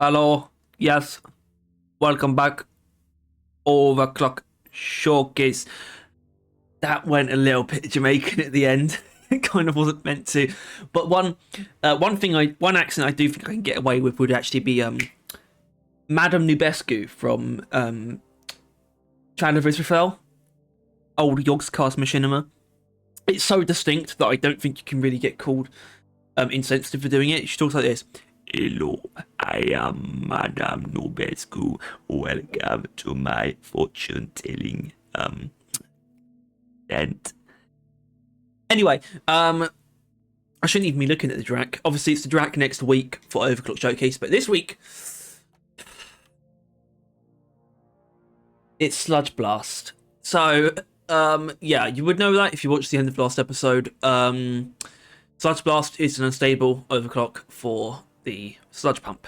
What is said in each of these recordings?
Hello, yes, welcome back. Overclock showcase. That went a little bit Jamaican at the end. It kind of wasn't meant to, but one accent I do think I can get away with would actually be Madame Nubescu from Chan of Israel, old Yogscast Machinima. It's so distinct that I don't think you can really get called insensitive for doing it. She talks like this. Hello, I am Madame Nubescu. Welcome to my fortune telling event. Anyway, I shouldn't even be looking at the Drac. Obviously, it's the Drac next week for Overclock Showcase, but this week it's Sludge Blast. So, yeah, you would know that if you watched the end of last episode. Sludge Blast is an unstable overclock for the sludge pump.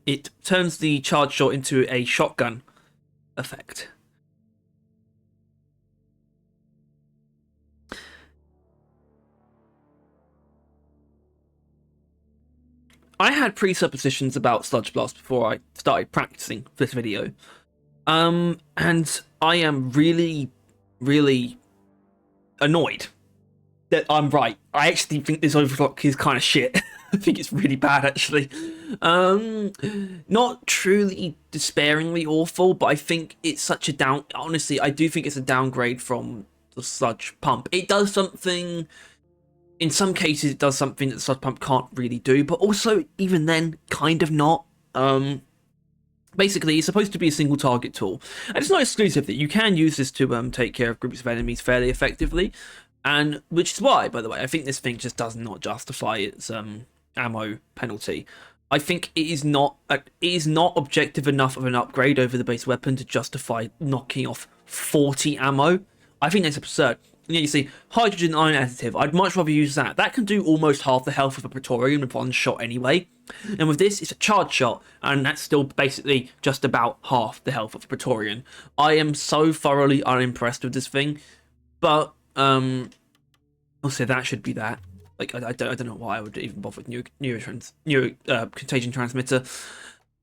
It turns the charge shot into a shotgun effect. I had presuppositions about Sludge Blast before I started practicing for this video. And I am really, really annoyed that I'm right. I actually think this overclock is kind of shit. I think it's really bad, actually. Not truly despairingly awful, but I think it's such a honestly, I do think it's a downgrade from the sludge pump. It does something, in some cases, it does something that the sludge pump can't really do, but also, even then, kind of not. Basically, it's supposed to be a single target tool, and it's not exclusive that you can use this to take care of groups of enemies fairly effectively, and which is why, by the way, I think this thing just does not justify its ammo penalty. I think it is not objective enough of an upgrade over the base weapon to justify knocking off 40 ammo. I think that's absurd. Yeah, you see, hydrogen ion additive, I'd much rather use that. That can do almost half the health of a Praetorian with one shot anyway. And with this, it's a charge shot, and that's still basically just about half the health of a Praetorian. I am so thoroughly unimpressed with this thing, but I'll say that should be that. Like, I don't know why I would even bother with contagion transmitter.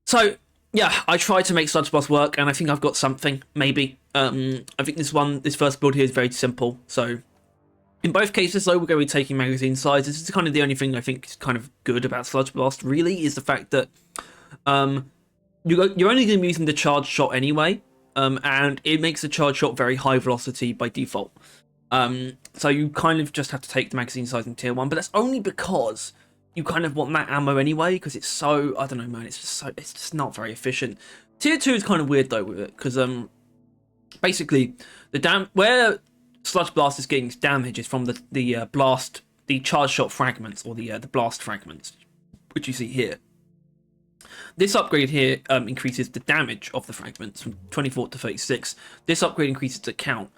So yeah, I tried to make Sludge Blast work, and I think I've got something, maybe. I think this first build here is very simple. So in both cases, though, we're going to be taking magazine size. This is kind of the only thing I think is kind of good about Sludge Blast, really, is the fact that you're only going to be using the charge shot anyway, and it makes the charge shot very high velocity by default. So you kind of just have to take the magazine size in tier 1, but that's only because you kind of want that ammo anyway, because it's so, I don't know, man, it's just not very efficient. Tier 2 is kind of weird though with it, because basically where Sludge Blast is getting its damage is from the charge shot fragments, or the blast fragments, which you see here. This upgrade here increases the damage of the fragments from 24 to 36. This upgrade increases the count.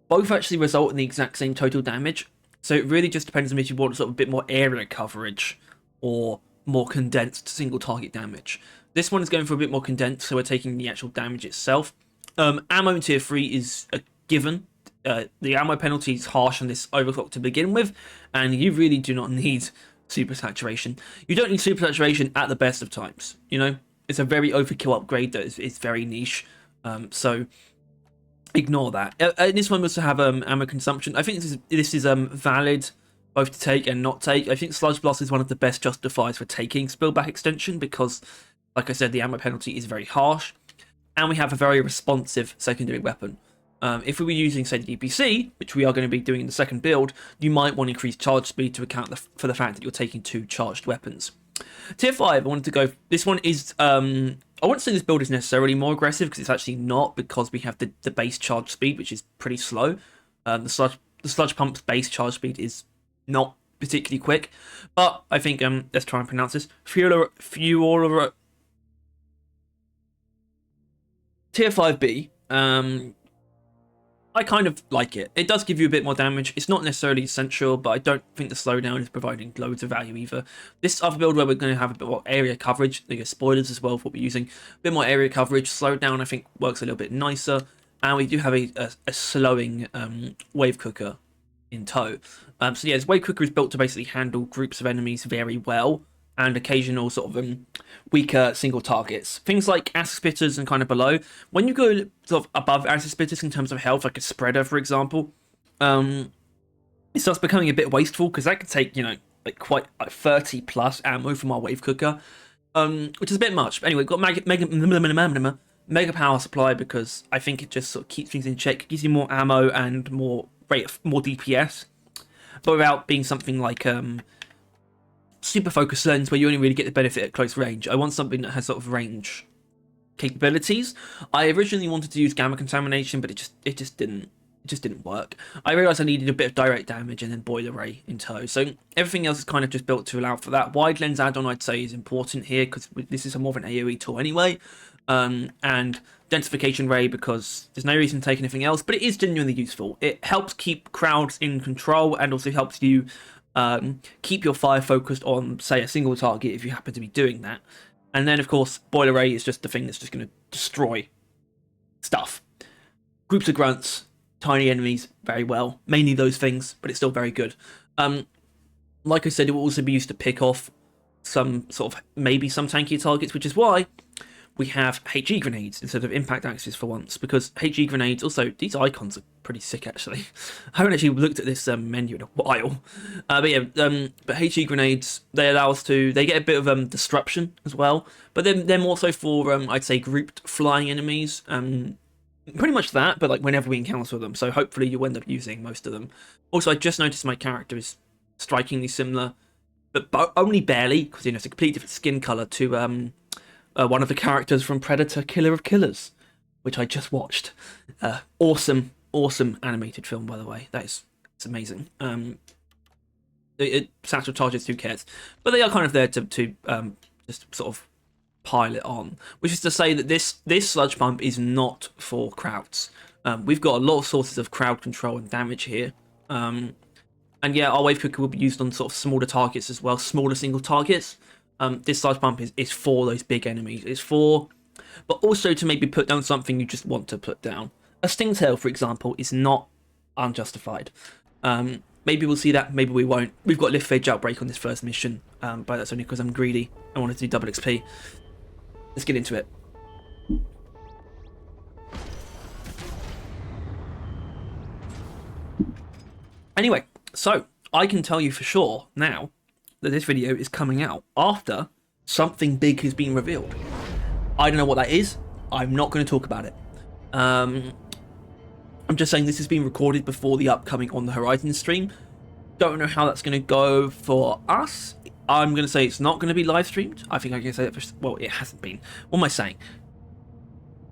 Both actually result in the exact same total damage, so it really just depends on if you want sort of a bit more area coverage or more condensed single target damage. This one is going for a bit more condensed, so we're taking the actual damage itself. Ammo in tier 3 is a given. The ammo penalty is harsh on this overclock to begin with, and you really do not need super saturation. You don't need super saturation at the best of times, you know? It's a very overkill upgrade that is very niche, so ignore that. This one must have ammo consumption. I think this is valid both to take and not take. I think Sludge Blast is one of the best justifiers for taking Spillback Extension because, like I said, the ammo penalty is very harsh, and we have a very responsive secondary weapon. If we were using, say, the DPC, which we are going to be doing in the second build, you might want to increase charge speed to account for the fact that you're taking 2 charged weapons. Tier 5, I wanted to go. This one is I wouldn't say this build is necessarily more aggressive, because it's actually not, because we have the base charge speed, which is pretty slow. The sludge pump's base charge speed is not particularly quick, but I think let's try and pronounce this. Tier 5B. I kind of like it. It does give you a bit more damage. It's not necessarily essential, but I don't think the slowdown is providing loads of value either. This other build where we're going to have a bit more area coverage, there are spoilers as well for what we're using, a bit more area coverage, slowdown I think works a little bit nicer, and we do have a slowing wave cooker in tow. So yeah, this wave cooker is built to basically handle groups of enemies very well, and occasional sort of weaker single targets. Things like acid spitters and kind of below. When you go sort of above acid spitters in terms of health, like a spreader, for example, it starts becoming a bit wasteful because that could take, you know, like quite like 30 plus ammo from our wave cooker, which is a bit much. But anyway, we've got mega power supply because I think it just sort of keeps things in check, gives you more ammo and more DPS, but without being something like super focus lens where you only really get the benefit at close range. I want something that has sort of range capabilities. I originally wanted to use gamma contamination, but it just didn't work. I realized I needed a bit of direct damage and then boiler ray in tow. So everything else is kind of just built to allow for that. Wide lens add-on, I'd say, is important here because this is more of an AoE tool anyway. And densification ray because there's no reason to take anything else, but it is genuinely useful. It helps keep crowds in control and also helps you keep your fire focused on, say, a single target if you happen to be doing that. And then, of course, boiler ray is just the thing that's just going to destroy stuff. Groups of grunts, tiny enemies, very well. Mainly those things, but it's still very good. Like I said, it will also be used to pick off some sort of, maybe some tankier targets, which is why we have HE grenades instead of impact axes for once, because HE grenades, also, these icons are pretty sick, actually. I haven't actually looked at this menu in a while. But HE grenades, they allow us to, they get a bit of disruption as well, but then they're more so for, I'd say, grouped flying enemies. Pretty much that, but like whenever we encounter them, so hopefully you'll end up using most of them. Also, I just noticed my character is strikingly similar, but only barely, because, you know, it's a completely different skin color to one of the characters from Predator: Killer of Killers, which I just watched. Awesome animated film, by the way. It's amazing. It satchel charges, who cares? But they are kind of there to just sort of pile it on, which is to say that this sludge pump is not for crowds. We've got a lot of sources of crowd control and damage here. And yeah, our wave cooker will be used on sort of smaller targets as well, smaller single targets. This sludge pump is for those big enemies. It's for, but also to maybe put down something you just want to put down. A stingtail, for example, is not unjustified. Maybe we'll see that, maybe we won't. We've got lift phage outbreak on this first mission, but that's only because I'm greedy. I wanted to do double XP. Let's get into it. Anyway, so I can tell you for sure now that this video is coming out after something big has been revealed. I don't know what that is. I'm not going to talk about it. I'm just saying this has been recorded before the upcoming On the Horizon stream. Don't know how that's going to go for us. I'm going to say it's not going to be live streamed. I think I can say that for, well, it hasn't been. What am I saying?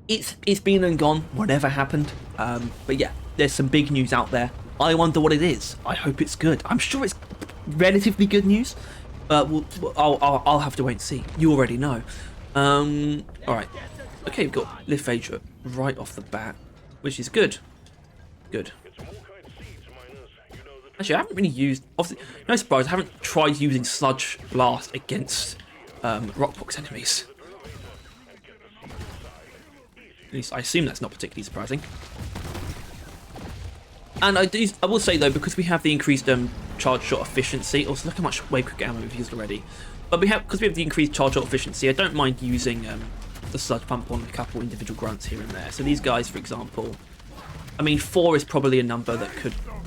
It's been and gone, whatever happened. But yeah, there's some big news out there. I wonder what it is. I hope it's good. I'm sure it's relatively good news. I'll have to wait and see. You already know. All right. Okay, we've got lift phage right off the bat, which is good. Good. Actually, I haven't really used, obviously, no surprise, I haven't tried using Sludge Blast against Rockbox enemies. At least I assume that's not particularly surprising. And I will say though, because we have the increased charge shot efficiency, also look how much wave quick ammo we've used already. But because we have the increased charge shot efficiency, I don't mind using the sludge pump on a couple individual grunts here and there. So these guys, for example, I mean, 4 is probably a number that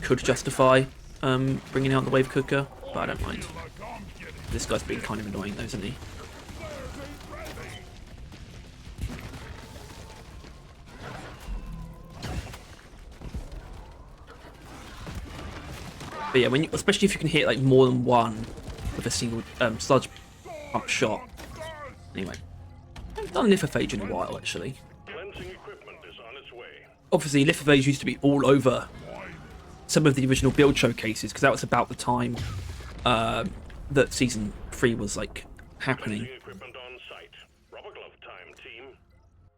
could justify bringing out the wave cooker, but I don't mind. This guy's being kind of annoying though, isn't he? But yeah, especially if you can hit like more than one with a single sludge pump shot. Anyway, I haven't done lithophage in a while actually. Obviously, lithophage used to be all over some of the original build showcases because that was about the time that season 3 was like happening.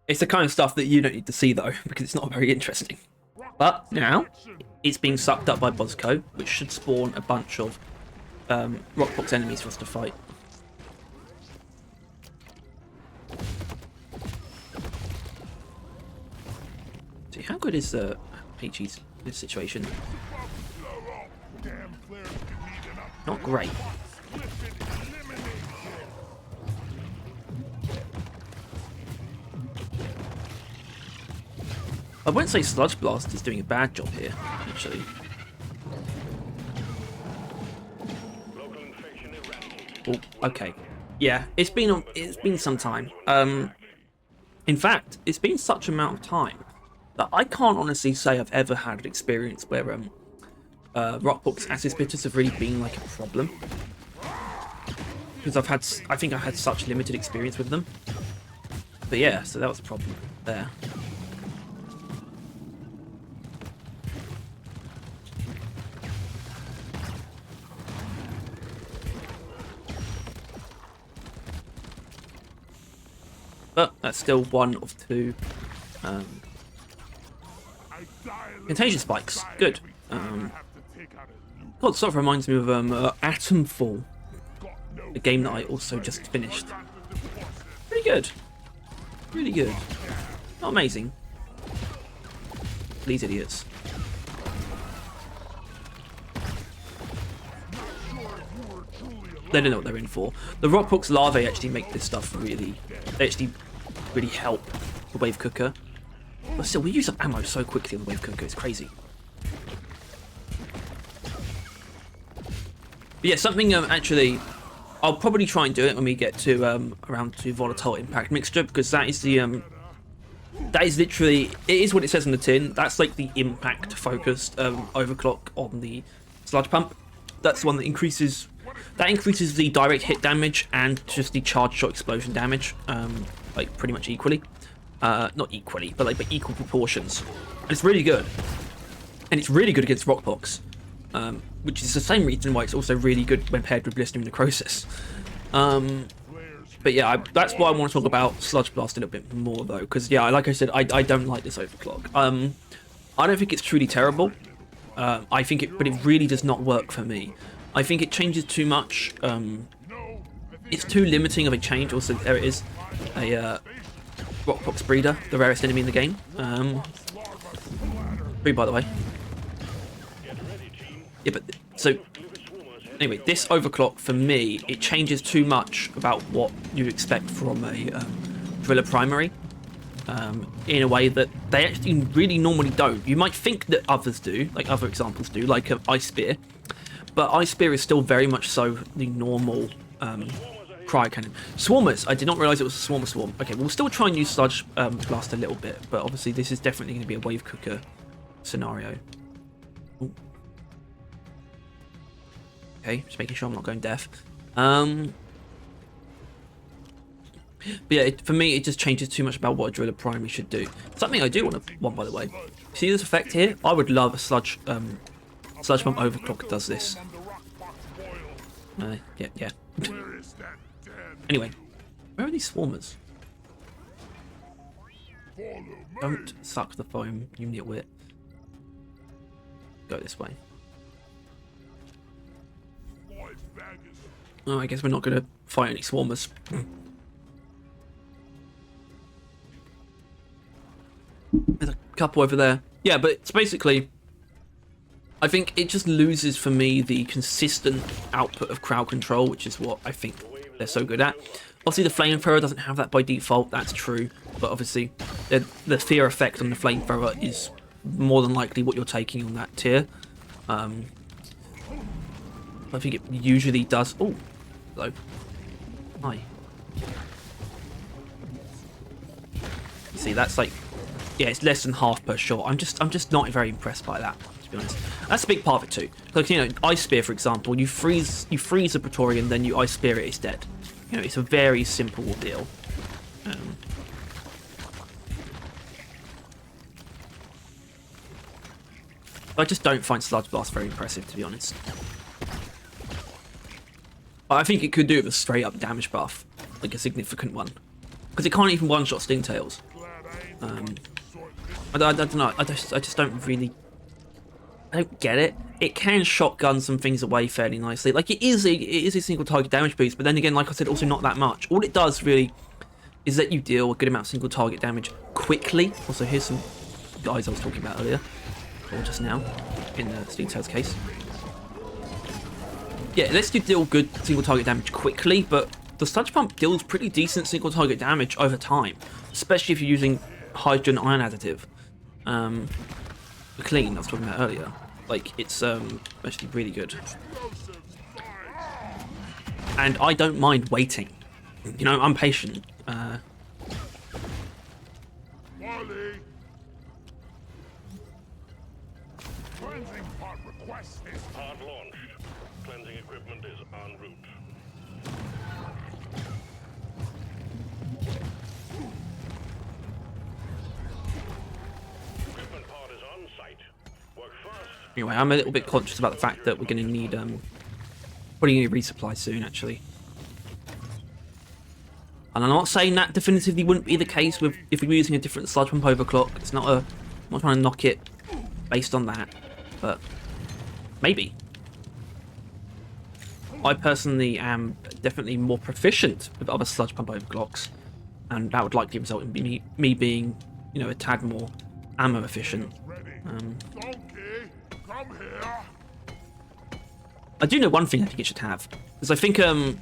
It's the kind of stuff that you don't need to see though because it's not very interesting. But now it's being sucked up by Bosco, which should spawn a bunch of Rockbox enemies for us to fight. See, how good is HE's this situation? Not great. I wouldn't say Sludge Blast is doing a bad job here, actually. Oh, okay. Yeah, it's been some time. In fact, it's been such amount of time that I can't honestly say I've ever had an experience where Rockbox Acid Spitters have really been like a problem. Because I think I've had such limited experience with them. But yeah, so that was a problem there. But that's still one of two contagion spikes. Good. God, sort of reminds me of Atomfall, a game that I also just finished. Pretty good. Really good. Not amazing. These idiots. They don't know what they're in for. The Rockbox larvae actually make this stuff really... They actually really help the wave cooker. But still, we use up ammo so quickly on the wave cooker, it's crazy. But yeah, something actually... I'll probably try and do it when we get to around to volatile impact mixture, because that is the that is literally, it is what it says on the tin. That's like the impact focused overclock on the sludge pump. That's the one that increases the direct hit damage and just the charge shot explosion damage, like pretty much equally. Not equally, but like by equal proportions. And it's really good. And it's really good against Rockbox. Which is the same reason why it's also really good when paired with Blistering Necrosis. But yeah, that's why I want to talk about Sludge Blast a little bit more though, because yeah, like I said, I don't like this overclock. I don't think it's truly terrible. I think but it really does not work for me. I think it changes too much. It's too limiting of a change. Also, there it is, a Rockbox Breeder, the rarest enemy in the game. Free, by the way. Yeah, but so anyway, this overclock for me, it changes too much about what you expect from a driller primary, in a way that they actually really normally don't. You might think that others do, like other examples do, like Ice Spear, but Ice Spear is still very much so the normal cryo cannon. Swarmers, I did not realise it was a swarm. Okay, we'll still try and use Sludge Blast a little bit, but obviously this is definitely going to be a wave cooker scenario. Ooh. Okay, just making sure I'm not going deaf. But yeah, for me, it just changes too much about what a driller primary should do. Something I do want, by the way. See this effect here? I would love a sludge pump overclock does this. Yeah. Anyway, where are these swarmers? Don't suck the foam, you nitwit. Go this way. Oh, I guess we're not going to fight any swarmers. There's a couple over there. Yeah, but it's basically... I think it just loses for me the consistent output of crowd control, which is what I think they're so good at. Obviously, the flamethrower doesn't have that by default, that's true. But obviously, the fear effect on the flamethrower is more than likely what you're taking on that tier. I think it usually does... Oh, hello. Hi. See, that's like... Yeah, it's less than half per shot. I'm just not very impressed by that, to be honest. That's a big part of it too. Like, you know, Ice Spear, for example, you freeze a Praetorian, then you Ice Spear it, it's dead. You know, it's a very simple deal. I just don't find Sludge Blast very impressive, to be honest. I think it could do with a straight up damage buff, like a significant one, because it can't even one-shot Stingtails. I don't know. I just don't really. I don't get it. It can shotgun some things away fairly nicely. Like it is a single target damage boost, but then again, like I said, also not that much. All it does really is that you deal a good amount of single target damage quickly. Also, here's some guys I was talking about earlier, or just now, in the Stingtails case. Yeah, it lets you deal good single target damage quickly, but the Sludge Pump deals pretty decent single target damage over time, especially if you're using hydrogen ion additive. clean I was talking about earlier. Like, it's actually really good. And I don't mind waiting. You know, I'm patient. Cleansing pod requested. Pod launched. Cleansing equipment is en route. Equipment pod is on site. Work fast. Anyway, I'm a little bit conscious about the fact that we're going to need probably need resupply soon, actually. And I'm not saying that definitively wouldn't be the case with if we were using a different sludge pump overclock. It's not I'm not trying to knock it based on that, but maybe. I personally am definitely more proficient with other sludge pump overclocks, and that would likely result in me being, you know, a tad more ammo efficient. I do know one thing I think it should have, because I think the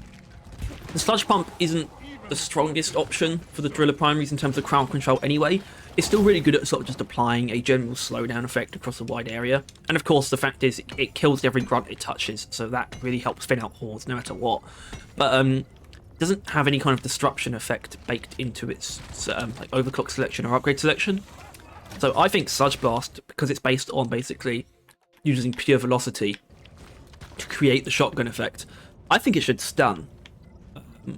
sludge pump isn't the strongest option for the driller primaries in terms of crowd control anyway. It's still really good at sort of just applying a general slowdown effect across a wide area. And of course, the fact is, it kills every grunt it touches, so that really helps thin out hordes no matter what. But doesn't have any kind of disruption effect baked into its like overclock selection or upgrade selection. So I think Sludge Blast, because it's based on basically using pure velocity to create the shotgun effect, I think it should stun.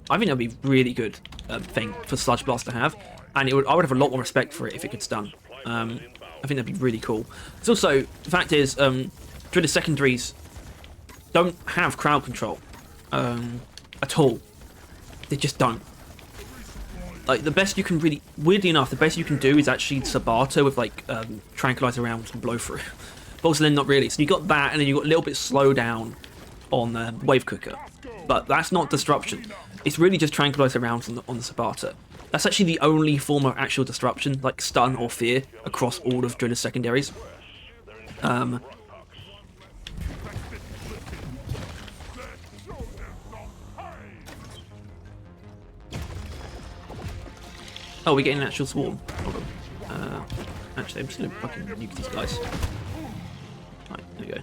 I think that'd be a really good thing for Sludge Blast to have, and I would have a lot more respect for it if it could stun. I think that'd be really cool. It's also, the fact is, driller secondaries don't have crowd control at all. They just don't. Like, the best you can really, weirdly enough, the best you can do is actually Sabato with like tranquilizer rounds and blow through. But also then not really. So you got that, and then you got a little bit slow down on Wave Cooker. But that's not disruption. It's really just tranquilizer rounds on the Sabata. That's actually the only form of actual disruption, like stun or fear, across all of driller secondaries. Oh, we're getting an actual swarm. Hold on. Actually, I'm just gonna fucking nuke these guys. Right, there we go.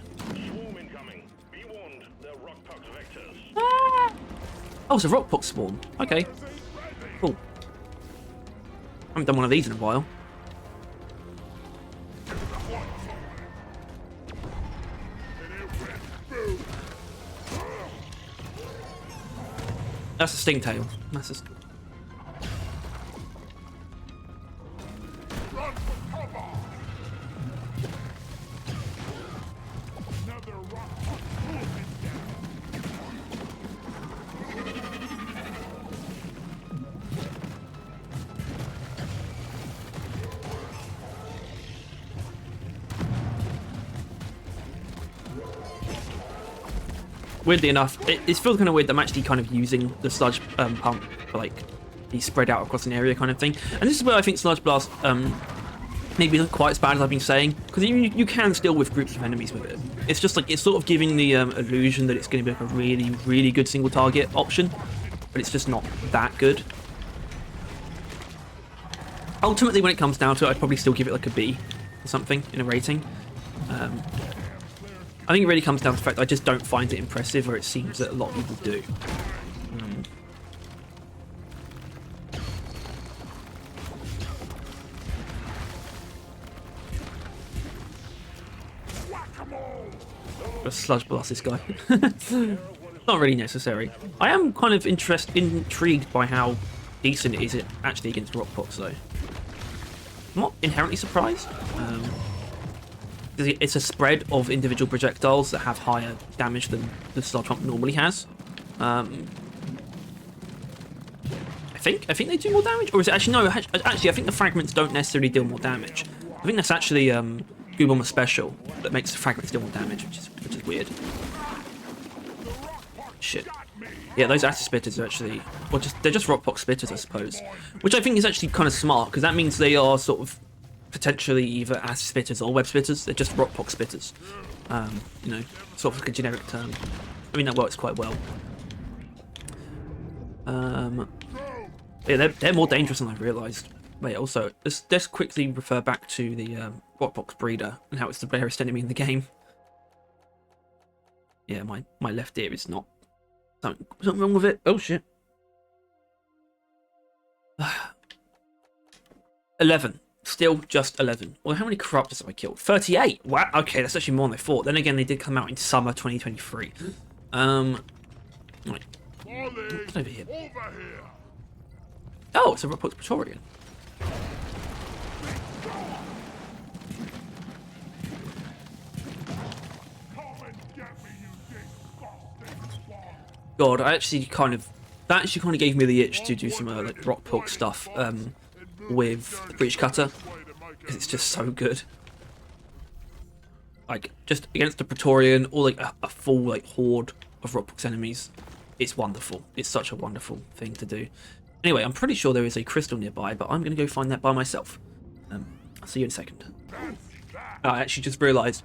Oh, it's a rockpox swarm. Okay. Cool. I haven't done one of these in a while. That's a stingtail. That's a... Weirdly enough, it feels kind of weird that I'm actually kind of using the sludge pump for like be spread out across an area kind of thing. And this is where I think Sludge Blast maybe not quite as bad as I've been saying, because you can still with groups of enemies with it. It's just like it's sort of giving the illusion that it's going to be like a really, really good single target option, but it's just not that good. Ultimately, when it comes down to it, I'd probably still give it like a B or something in a rating. I think it really comes down to the fact that I just don't find it impressive, or it seems that a lot of people do. Just sludge blast this guy. Not really necessary. I am kind of intrigued by how decent it is actually against rockpox, though. I'm not inherently surprised. It's a spread of individual projectiles that have higher damage than the sludge pump normally has. I think they do more damage, or is it actually no? Actually, I think the fragments don't necessarily deal more damage. I think that's actually Goobomber special that makes the fragments deal more damage, which is weird. Shit. Yeah, those acid spitters are actually, well, they're just rockpox spitters, I suppose, which I think is actually kind of smart, because that means they are sort of potentially either acid spitters or web spitters. They're just rockpox spitters. You know, sort of like a generic term. I mean, that works quite well. Yeah, they're more dangerous than I realised. Wait, also, let's quickly refer back to the Rockbox Breeder and how it's the rarest enemy in the game. Yeah, my left ear is not. Something wrong with it. Oh, shit. 11. Still just 11. Well, how many corruptors have I killed? 38. Wow. Okay, that's actually more than I thought. Then again, they did come out in summer 2023. Right. What's over here? Oh, it's a Rockbox Praetorian. God, that actually kind of gave me the itch to do some like Rockbox stuff with the Breach Cutter, because it's just so good. Like, just against the Praetorian or like a full like horde of Rockbox enemies, it's wonderful. It's such a wonderful thing to do. Anyway, I'm pretty sure there is a crystal nearby, but I'm going to go find that by myself. I'll see you in a second. I actually just realised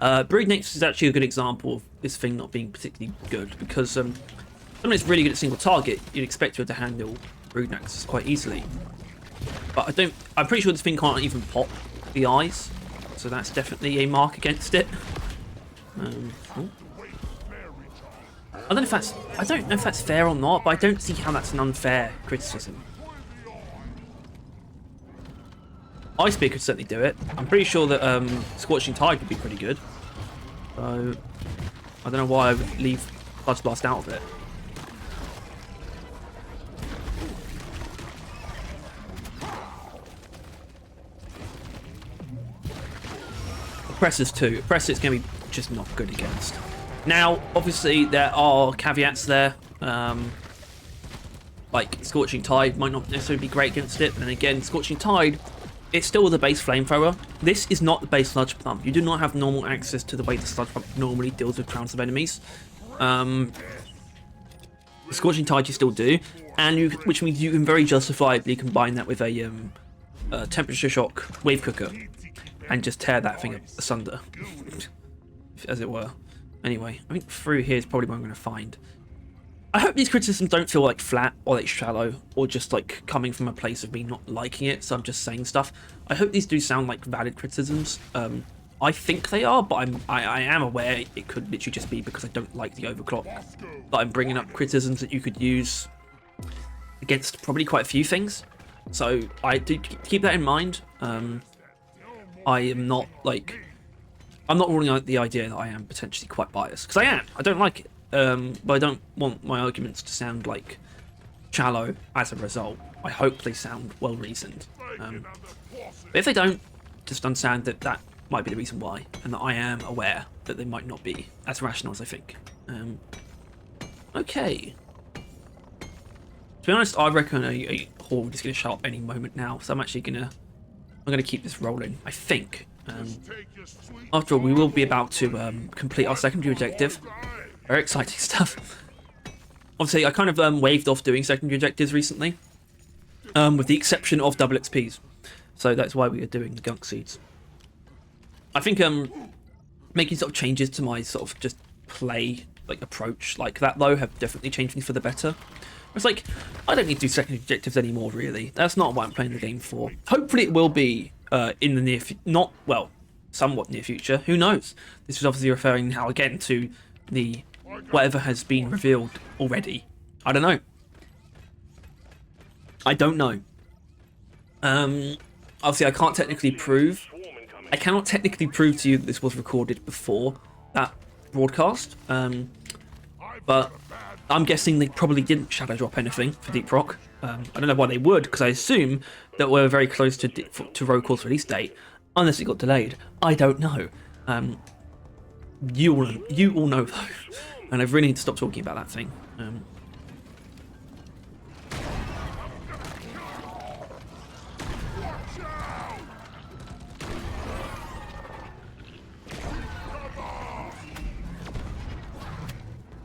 Brood Nexus is actually a good example of this thing not being particularly good, because someone that's really good at single target, you'd expect her to handle Brood Nexus quite easily. But I'm pretty sure this thing can't even pop the eyes, so that's definitely a mark against it. I don't know if that's fair or not, but I don't see how that's an unfair criticism. Ice Spear could certainly do it. I'm pretty sure that Scorching Tide would be pretty good. So I don't know why I would leave Sludge Blast out of it. Oppressors too. Oppressors going to be just not good against. Now, obviously, there are caveats there. Like, Scorching Tide might not necessarily be great against it. But then again, Scorching Tide, it's still the base Flamethrower. This is not the base Sludge Pump. You do not have normal access to the way the Sludge Pump normally deals with rounds of enemies. The Scorching Tide you still do, and which means you can very justifiably combine that with a Temperature Shock Wave Cooker and just tear that thing asunder, as it were. Anyway, I think through here is probably what I'm going to find. I hope these criticisms don't feel like flat or like shallow or just like coming from a place of me not liking it, so I'm just saying stuff. I hope these do sound like valid criticisms. I think they are, but I am aware it could literally just be because I don't like the overclock. But I'm bringing up criticisms that you could use against probably quite a few things. So I do keep that in mind. I'm not ruling out the idea that I am potentially quite biased, because I am. I don't like it, but I don't want my arguments to sound like shallow as a result. I hope they sound well reasoned. But if they don't, just understand that that might be the reason why, and that I am aware that they might not be as rational as I think. Okay. To be honest, I reckon a horde is going to show up any moment now, so I'm going to keep this rolling, I think. After all, we will be about to complete our secondary objective. Very exciting stuff. Obviously, I kind of waved off doing secondary objectives recently, with the exception of double XPs. So that's why we are doing the Gunk Seeds. I think making sort of changes to my sort of just play approach like that though have definitely changed me for the better. It's like, I don't need to do secondary objectives anymore, really. That's not what I'm playing the game for. Hopefully it will be in the somewhat near future. Who knows? This is obviously referring now again to the whatever has been revealed already. I don't know. Obviously I cannot technically prove to you that this was recorded before that broadcast. But I'm guessing they probably didn't shadow drop anything for Deep Rock. I don't know why they would, because I assume that we're very close to Rollcall's release date, unless it got delayed. I don't know. You all know though, and I really need to stop talking about that thing.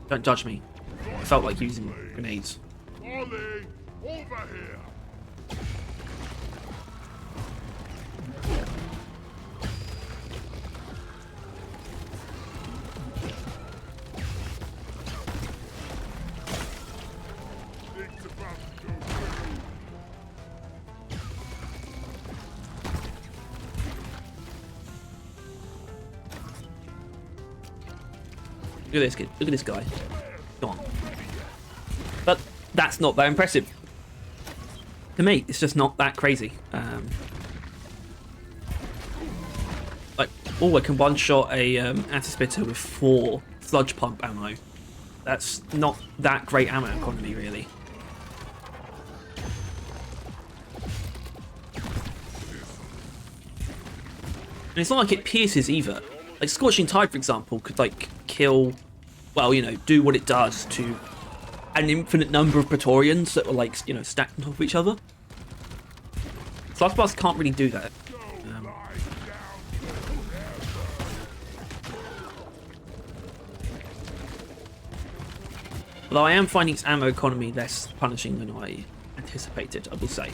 Don't judge me. I felt like using grenades. Ollie, over here. Look at this kid. Look at this guy. Go on. But that's not that impressive. To me, it's just not that crazy. Like, oh, I can one-shot a anti-spitter with 4 sludge pump ammo. That's not that great ammo economy, really. And it's not like it pierces either. Like, Scorching Tide, for example, could, like, kill... Well, you know, do what it does to an infinite number of Praetorians that were, like, you know, stacked on top of each other. Sludge Blast can't really do that. Although I am finding its ammo economy less punishing than I anticipated, I will say.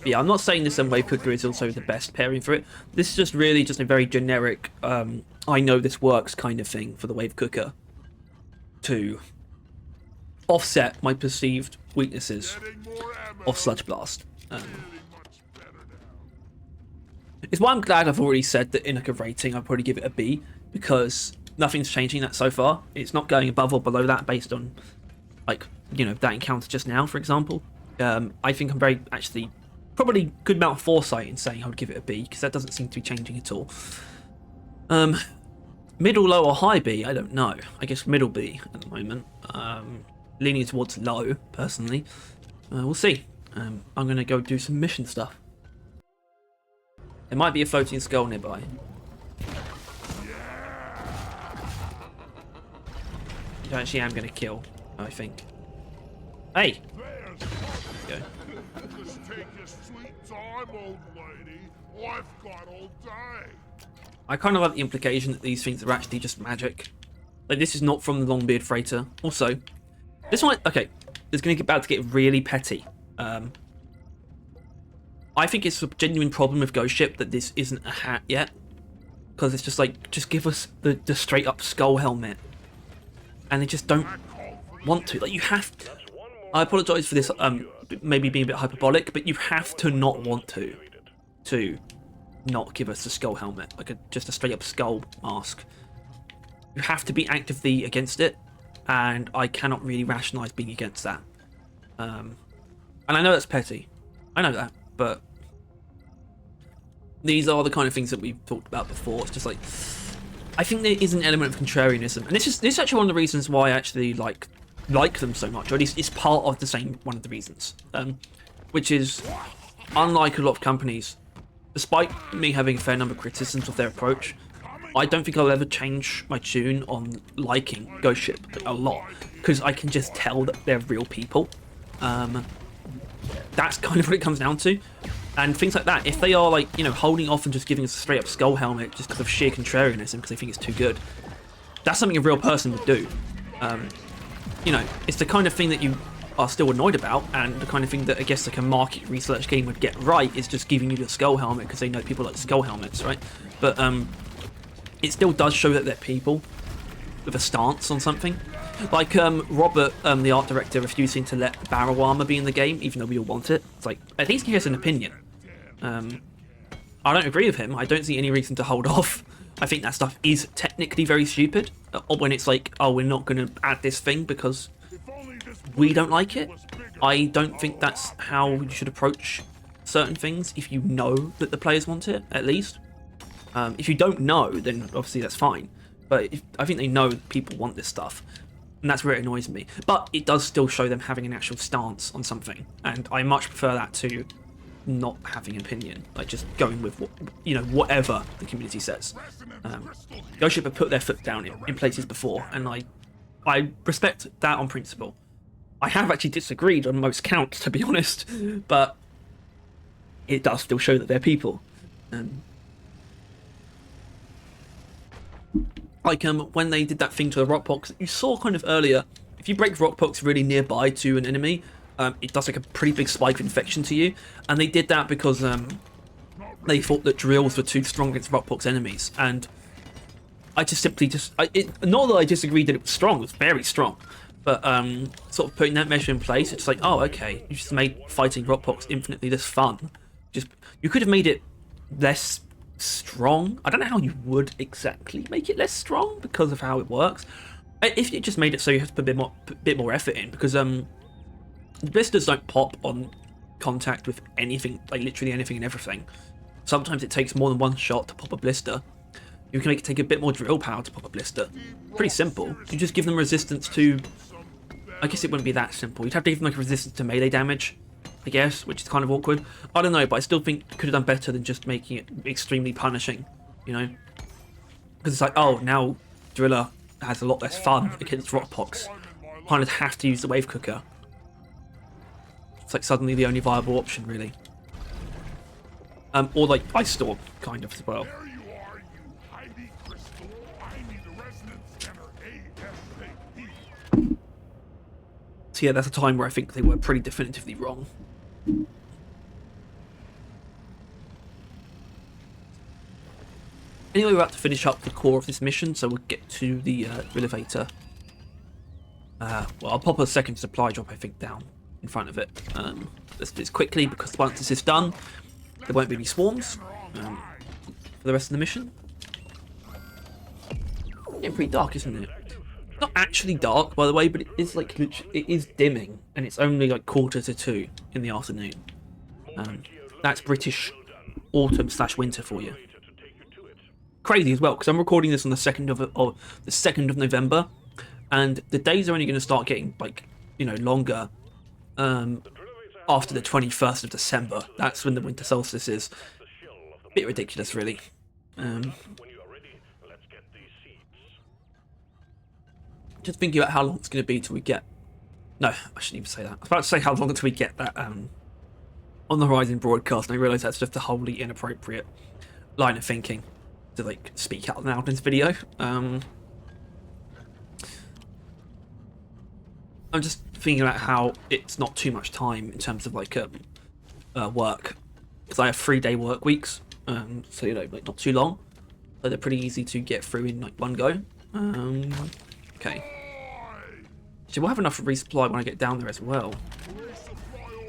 Yeah, I'm not saying this Wave Cooker is also the best pairing for it. This is just really just a very generic, I know this works kind of thing for the Wave Cooker to offset my perceived weaknesses of Sludge Blast. It's why I'm glad I've already said that in like a rating I'd probably give it a B, because nothing's changing that so far. It's not going above or below that based on, like, you know, that encounter just now, for example. I think I'm very, actually, probably good amount of foresight in saying I would give it a B, because that doesn't seem to be changing at all. Middle, low, or high B, I don't know. I guess middle B at the moment. Leaning towards low, personally. We'll see. I'm going to go do some mission stuff. There might be a floating skull nearby. Which I actually am going to kill, I think. Hey! There we go. Just take your sweet time, old lady. I've got all day. I kind of like the implication that these things are actually just magic. Like, this is not from the Longbeard Freighter. Also, this one, okay, it's going to get about to get really petty. I think it's a genuine problem with Ghost Ship that this isn't a hat yet. Because it's just like, just give us the straight up skull helmet. And they just don't want to. Like, you have to. I apologise for this, maybe being a bit hyperbolic, but you have to not want to not give us the skull helmet. Like, just a straight up skull mask. You have to be actively against it. And I cannot really rationalise being against that. And I know that's petty. I know that, but these are the kind of things that we've talked about before. It's just like, I think there is an element of contrarianism, and this is actually one of the reasons why I actually like them so much, or at least it's part of the same one of the reasons. Which is, unlike a lot of companies, despite me having a fair number of criticisms of their approach, I don't think I'll ever change my tune on liking Ghost Ship a lot, because I can just tell that they're real people. That's kind of what it comes down to. And things like that, if they are, like, you know, holding off and just giving us a straight up skull helmet just because of sheer contrarianism, because they think it's too good, that's something a real person would do. You know, it's the kind of thing that you are still annoyed about, and the kind of thing that I guess like a market research game would get right is just giving you the skull helmet because they know people like skull helmets, right? But it still does show that they're people with a stance on something. Like Robert, the art director, refusing to let barrel armor be in the game, even though we all want it. It's like, at least he has an opinion. I don't agree with him. I don't see any reason to hold off. I think that stuff is technically very stupid. When it's like, oh, we're not going to add this thing because we don't like it. I don't think that's how you should approach certain things if you know that the players want it, at least. If you don't know, then obviously that's fine. But I think they know that people want this stuff. And that's where it annoys me. But it does still show them having an actual stance on something. And I much prefer that to not having an opinion. Like, just going with, whatever the community says. Ghost Ship have put their foot down in places before. And I respect that on principle. I have actually disagreed on most counts, to be honest. But it does still show that they're people. Like when they did that thing to the rock pox, you saw kind of earlier, if you break rock pox really nearby to an enemy, it does like a pretty big spike of infection to you. And they did that because they thought that drills were too strong against rock pox enemies. And I just simply not that I disagreed that it was strong, it was very strong. But sort of putting that measure in place, it's like, oh, okay, you just made fighting Rockpox infinitely less fun. Just you could have made it less strong. I don't know how you would exactly make it less strong because of how it works. If you just made it so you have to put a bit more effort in, because blisters don't pop on contact with anything, like literally anything and everything. Sometimes it takes more than one shot to pop a blister. You can make it take a bit more drill power to pop a blister. Pretty simple. You just give them resistance to... I guess it wouldn't be that simple. You'd have to give them like a resistance to melee damage, I guess, which is kind of awkward. I don't know, but I still think you could have done better than just making it extremely punishing, you know? Because it's like, oh, now Driller has a lot less fun against Rockpox. Kind of have to use the Wave Cooker. It's like suddenly the only viable option, really. Or like Ice Storm, kind of, as well. There you are, you Heidi Crystal. I need a resonance scanner ASAP. So yeah, that's a time where I think they were pretty definitively wrong. Anyway, we're about to finish up the core of this mission, so we'll get to the elevator. Well, I'll pop a second supply drop, I think, down in front of it. Let's do this quickly, because once this is done, there won't be any swarms for the rest of the mission. Getting pretty dark, isn't it? Not actually dark, by the way, but it is like it is dimming, and it's only like 1:45 in the afternoon. That's British autumn/winter for you. Crazy as well, because I'm recording this on the 2nd of November, and the days are only going to start getting like, you know, longer after the 21st of December. That's when the winter solstice is. Bit ridiculous, really. Just thinking about how long it's going to be till we get... No, I shouldn't even say that. I was about to say how long until we get that on the Horizon broadcast, and I realise that's just a wholly inappropriate line of thinking to like speak out loud in this video. I'm just thinking about how it's not too much time in terms of like work, because I have 3-day work weeks, so you know, like not too long, so they're pretty easy to get through in like one go. Okay. So we'll have enough resupply when I get down there as well.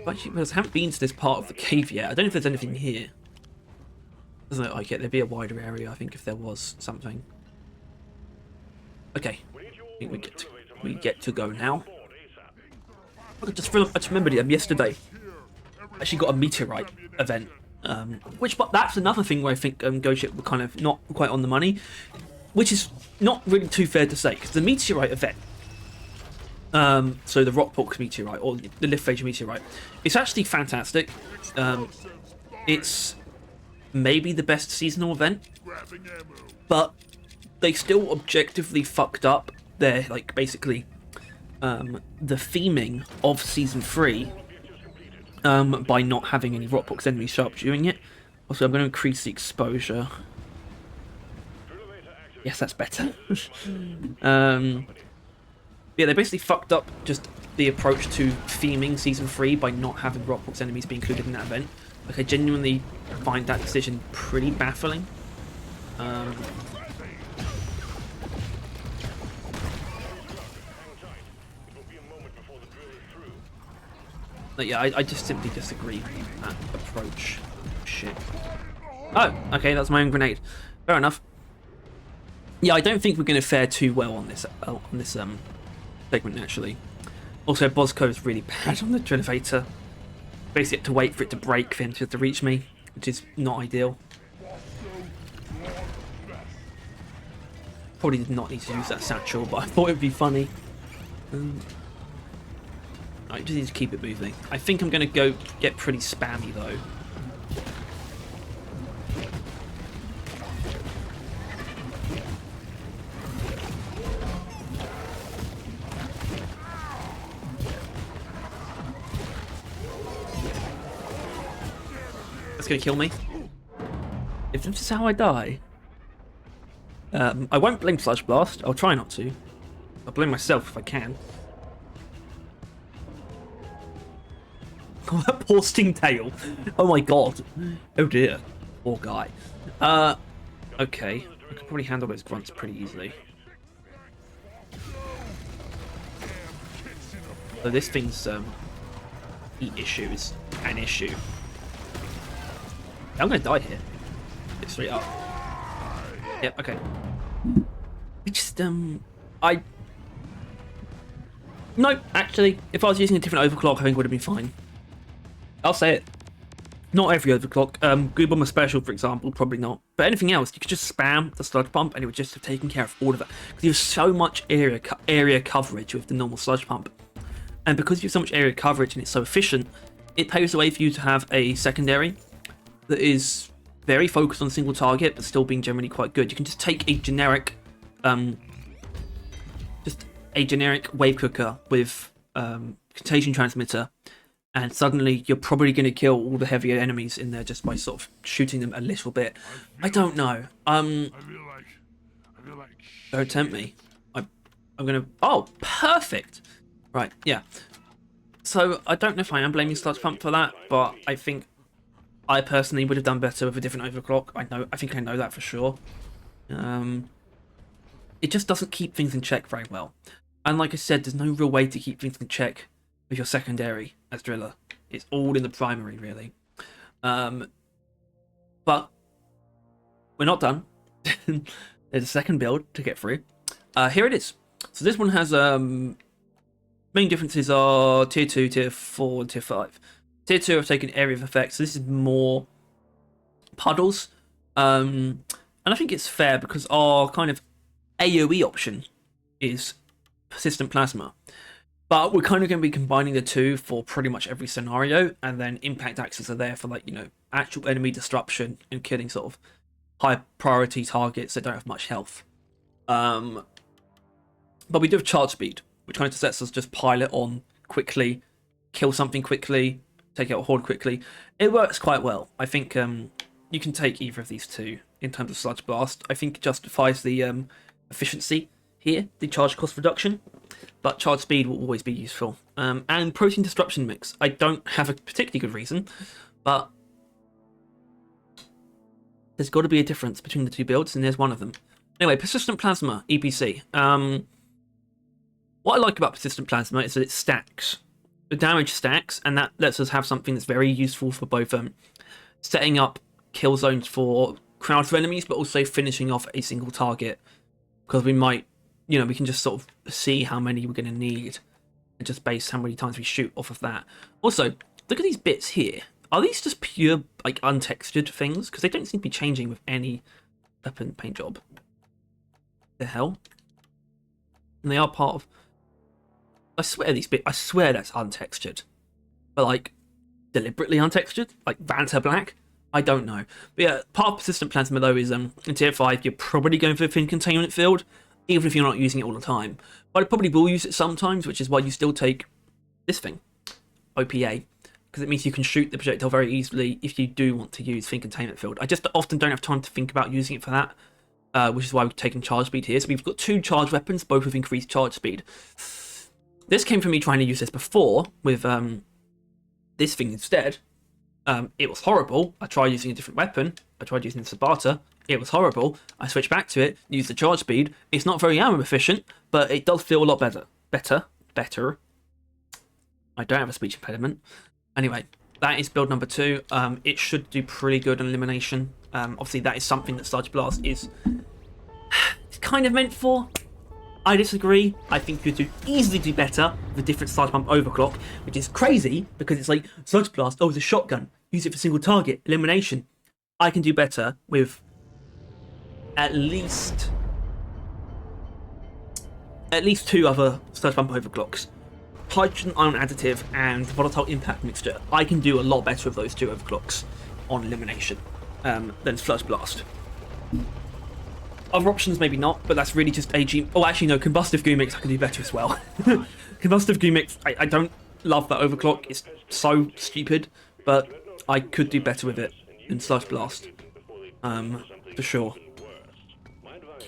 But actually, because I haven't been to this part of the cave yet. I don't know if there's anything here. Doesn't look like it. There'd be a wider area, I think, if there was something. Okay. I think we get to go now. I just remembered yesterday. I actually got a meteorite event. But that's another thing where I think Ghost were kind of not quite on the money. Which is not really too fair to say, because the meteorite event, so the Rockpox meteorite, or the Lift Phage meteorite, it's actually fantastic. It's maybe the best seasonal event, but they still objectively fucked up their, like, basically, the theming of Season 3 by not having any Rockpox enemies show up during it. Also, I'm going to increase the exposure. Yes, that's better. Yeah, they basically fucked up just the approach to theming Season 3 by not having Rockpox enemies be included in that event. Like, I genuinely find that decision pretty baffling. But yeah, I just simply disagree with that approach. Shit. Oh, okay, that's my own grenade. Fair enough. Yeah, I don't think we're going to fare too well on this segment, actually. Also, Bosco is really bad on the Drill-Elevator. Basically, have to wait for it to break for him to reach me, which is not ideal. Probably did not need to use that satchel, but I thought it would be funny. I just need to keep it moving. I think I'm going to go get pretty spammy, though. Gonna kill me. If this is how I die, I won't blame Sludge Blast. I'll try not to. I'll blame myself if I can. Oh, that poor Stingtail. Oh my god. Oh dear. Poor guy. Okay. I could probably handle those grunts pretty easily. So this thing's heat issue is an issue. I'm gonna die here. Get straight up. Yep, okay. It just I no, actually, if I was using a different overclock, I think it would have been fine. I'll say it. Not every overclock. Goo Bomber Special, for example, probably not. But anything else, you could just spam the Sludge Pump and it would just have taken care of all of it. Because you have so much area coverage with the normal Sludge Pump. And because you have so much area coverage and it's so efficient, it paves the way for you to have a secondary that is very focused on a single target, but still being generally quite good. You can just take a generic wave cooker with contagion transmitter, and suddenly you're probably going to kill all the heavier enemies in there just by sort of shooting them a little bit. I don't know. I feel like Don't tempt me. I'm gonna. Oh, perfect. Right, yeah. So I don't know if I am blaming Sludge Pump for that, but I think I personally would have done better with a different overclock. I think I know that for sure. It just doesn't keep things in check very well. And like I said, there's no real way to keep things in check with your secondary as driller. It's all in the primary, really. But we're not done. There's a second build to get through. Here it is. So this one has main differences are tier 2, tier 4, and tier 5. Tier 2 have taken area of effect, so this is more puddles. And I think it's fair because our kind of AoE option is persistent plasma. But we're kind of going to be combining the two for pretty much every scenario, and then impact axes are there for, like, you know, actual enemy disruption and killing sort of high priority targets that don't have much health. But we do have charge speed, which kind of just lets us just pile it on quickly, kill something quickly, take out a horde quickly. It works quite well. I think you can take either of these two in terms of Sludge Blast. I think it justifies the efficiency here, the charge cost reduction, but charge speed will always be useful. And protein disruption mix. I don't have a particularly good reason, but there's got to be a difference between the two builds, and there's one of them. Anyway, persistent plasma, EPC. What I like about persistent plasma is that it stacks. The damage stacks, and that lets us have something that's very useful for both setting up kill zones for crowds of enemies, but also finishing off a single target. Because we might, you know, we can just sort of see how many we're going to need and just base how many times we shoot off of that. Also, look at these bits here. Are these just pure, like, untextured things? Because they don't seem to be changing with any weapon paint job. The hell? And they are part of... I swear these bits... I swear that's untextured. But, like, deliberately untextured? Like Vanta Black? I don't know. But yeah, part of persistent plasma, though, is in tier 5, you're probably going for a thin containment field, even if you're not using it all the time. But I probably will use it sometimes, which is why you still take this thing, OPA, because it means you can shoot the projectile very easily if you do want to use thin containment field. I just often don't have time to think about using it for that, which is why we've taken charge speed here. So we've got two charge weapons, both with increased charge speed. This came from me trying to use this before with this thing instead. It was horrible. I tried using a different weapon. I tried using the Sabata. It was horrible. I switched back to it, used the charge speed. It's not very ammo efficient, but it does feel a lot better. Better. I don't have a speech impediment. Anyway, that is build number 2. It should do pretty good on elimination. Obviously, that is something that Sludge Blast is kind of meant for. I disagree. I think you could easily do better with a different Sludge Pump overclock, which is crazy because it's like Sludge Blast, oh, it's a shotgun. Use it for single target, elimination. I can do better with at least 2 other Sludge Pump overclocks. Hydrogen ion additive and volatile impact mixture. I can do a lot better with those 2 overclocks on elimination than Sludge Blast. Other options, maybe not, but that's really just AG. Oh, actually, no, Combustive Goo Mix I can do better as well. Combustive Goo Mix, I don't love that overclock. It's so stupid, but I could do better with it than Sludge Blast. For sure.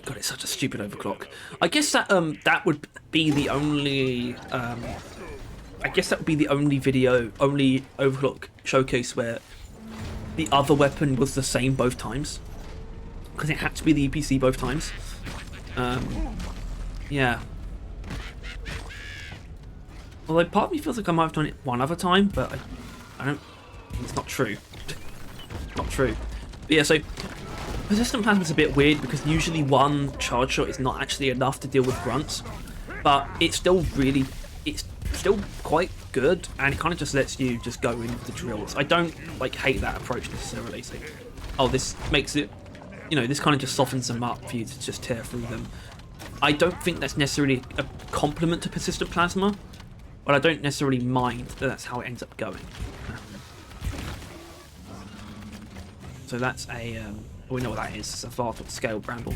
God, it's such a stupid overclock. I guess that that would be the only video, only overclock showcase where the other weapon was the same both times, because it had to be the EPC both times. Yeah. Although part of me feels like I might have done it one other time, but I don't. It's not true. Not true. But yeah, so persistent plasma is a bit weird because usually one charge shot is not actually enough to deal with grunts, but it's still quite good, and it kind of just lets you just go in with the drills. I don't like hate that approach necessarily. So, oh, this makes it, this kind of just softens them up for you to just tear through them. I don't think that's necessarily a compliment to persistent plasma, but I don't necessarily mind that that's how it ends up going. So that's a, we know what that is. It's a Vartox scale bramble.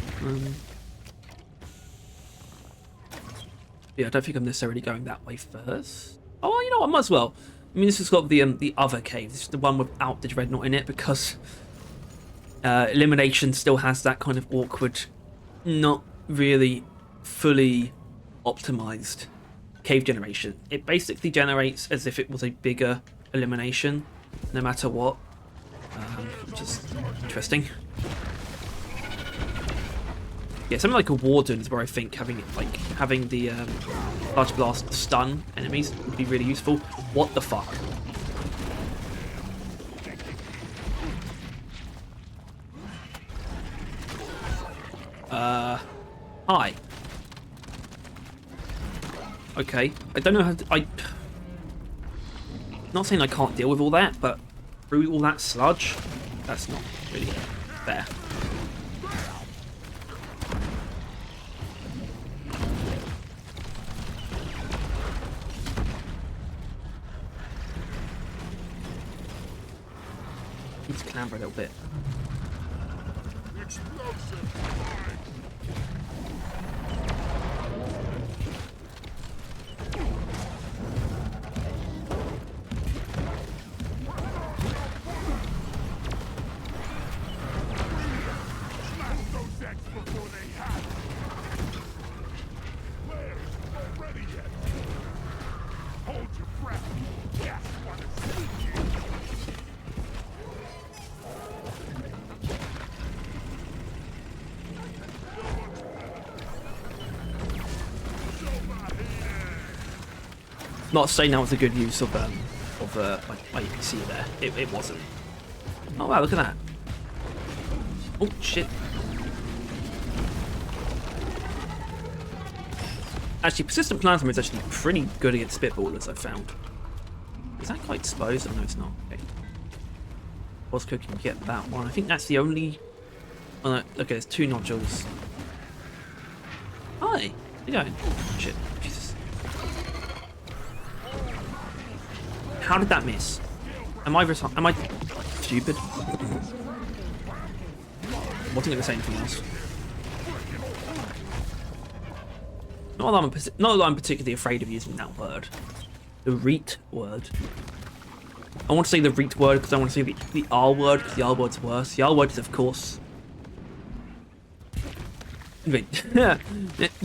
Yeah, I don't think I'm necessarily going that way first. Oh, you know what? I might as well. I mean, this has got the other cave. This is the one without the dreadnought in it because elimination still has that kind of awkward, not really fully optimized cave generation. It basically generates as if it was a bigger elimination, no matter what, which is interesting. Yeah, something like a warden is where I think having the Sludge Blast stun enemies would be really useful. What the fuck? Hi. Okay, I don't know how to, not saying I can't deal with all that, but through all that sludge, that's not really fair. Need to clamber a little bit. Not saying that was a good use of my APC there. It wasn't. Oh wow, look at that. Oh shit. Actually, persistent plasma is actually pretty good against spitballers, I've found. Is that quite exposed? Oh no, it's not. Okay. Was cooking to get that one. I think that's the only. Oh no, okay, there's two nodules. Hi. How you doing? Shit. Jesus. How did that miss? Am I stupid? Wasn't going to say anything else. Not that I'm particularly afraid of using that word. The reet word. I want to say the reet word because I want to say the R word because the R word's worse. The R word is, of course. You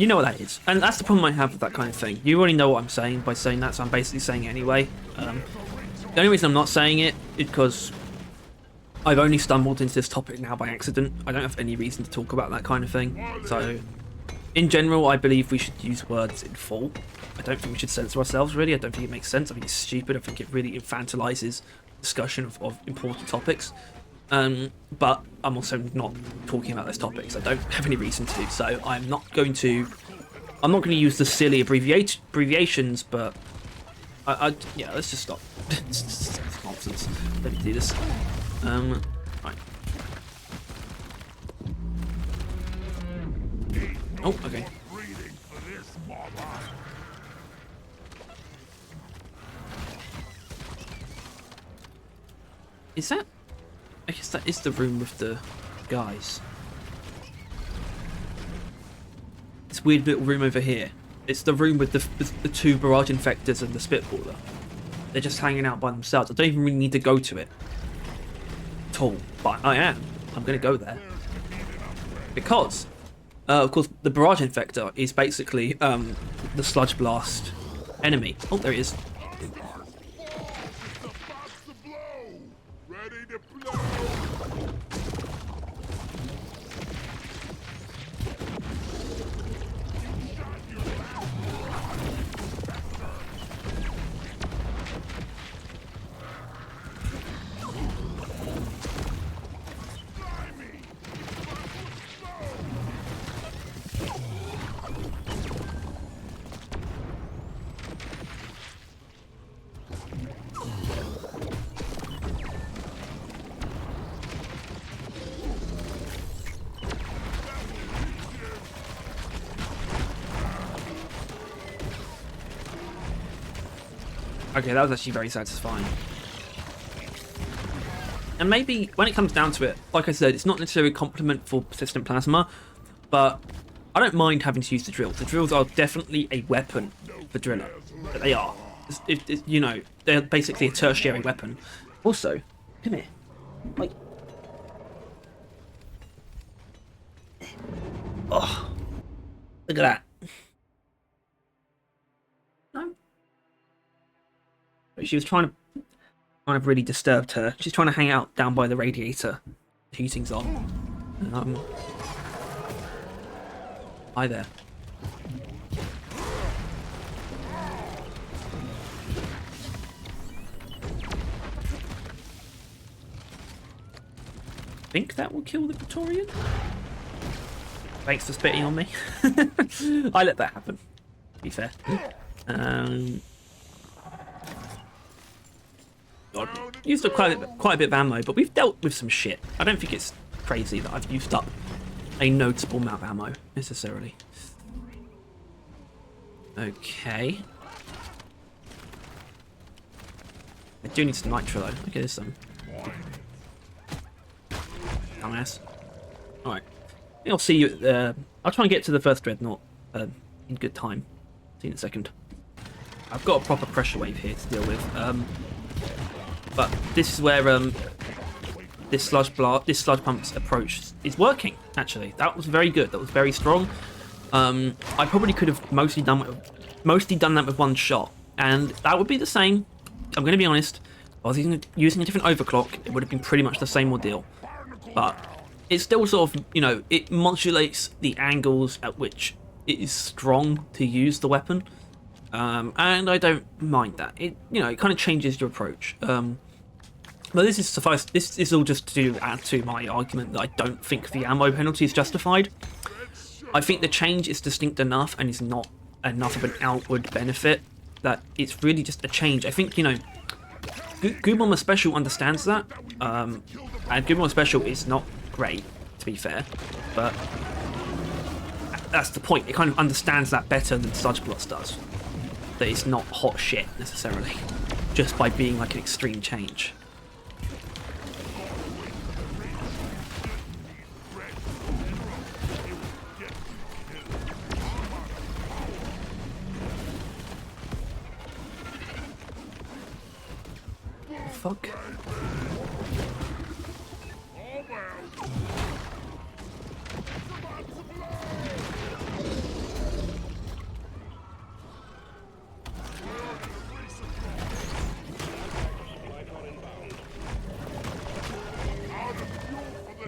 know what that is, and that's the problem I have with that kind of thing. You already know what I'm saying by saying that, so I'm basically saying it anyway. The only reason I'm not saying it is because I've only stumbled into this topic now by accident. I don't have any reason to talk about that kind of thing. So, in general, I believe we should use words in full. I don't think we should censor ourselves, really. I don't think it makes sense. I think it's stupid. I think it really infantilizes discussion of important topics. But I'm also not talking about those topics. I don't have any reason to, so I'm not going to use the silly abbreviations, but yeah, let's just stop. It's nonsense. Let me do this. Right. Oh, okay. Is that? I guess that is the room with the guys. This weird little room over here. It's the room with the two barrage infectors and the spitballer. They're just hanging out by themselves. I don't even really need to go to it at all, but I am. I'm going to go there because, of course, the barrage infector is basically the Sludge Blast enemy. Oh, there he is. Okay, that was actually very satisfying. And maybe when it comes down to it, like I said, it's not necessarily a compliment for persistent plasma, but I don't mind having to use the drills. The drills are definitely a weapon for driller. But they are. You know, they're basically a tertiary weapon. Also, come here. Like, oh, look at that. No. She was trying to. I've really disturbed her. She's trying to hang out down by the radiator. The heating's on. Hi there. Think that will kill the Praetorian? Thanks for spitting on me. I let that happen, to be fair. God, used up quite a bit of ammo, but we've dealt with some shit. I don't think it's crazy that I've used up a noticeable amount of ammo, necessarily. Okay. I do need some nitro, though. Okay, there's some. Dumbass. Alright. I think I'll see you. I'll try and get to the first dreadnought in good time. See you in a second. I've got a proper pressure wave here to deal with. But this is where this sludge pump's approach is working. Actually, that was very good. That was very strong. I probably could have mostly done that with one shot, and that would be the same. I'm going to be honest. If I was using a different overclock, it would have been pretty much the same ordeal. But it's still sort of, you know, it modulates the angles at which it is strong to use the weapon, and I don't mind that. It, you know, it kind of changes your approach. But this is suffice. This is all just to add to my argument that I don't think the ammo penalty is justified. I think the change is distinct enough and is not enough of an outward benefit that it's really just a change. I think, you know, Goo Bomber Special understands that, and Goo Bomber Special is not great, to be fair, but that's the point. It kind of understands that better than Sludge Blast does. That it's not hot shit, necessarily, just by being like an extreme change. Fuck.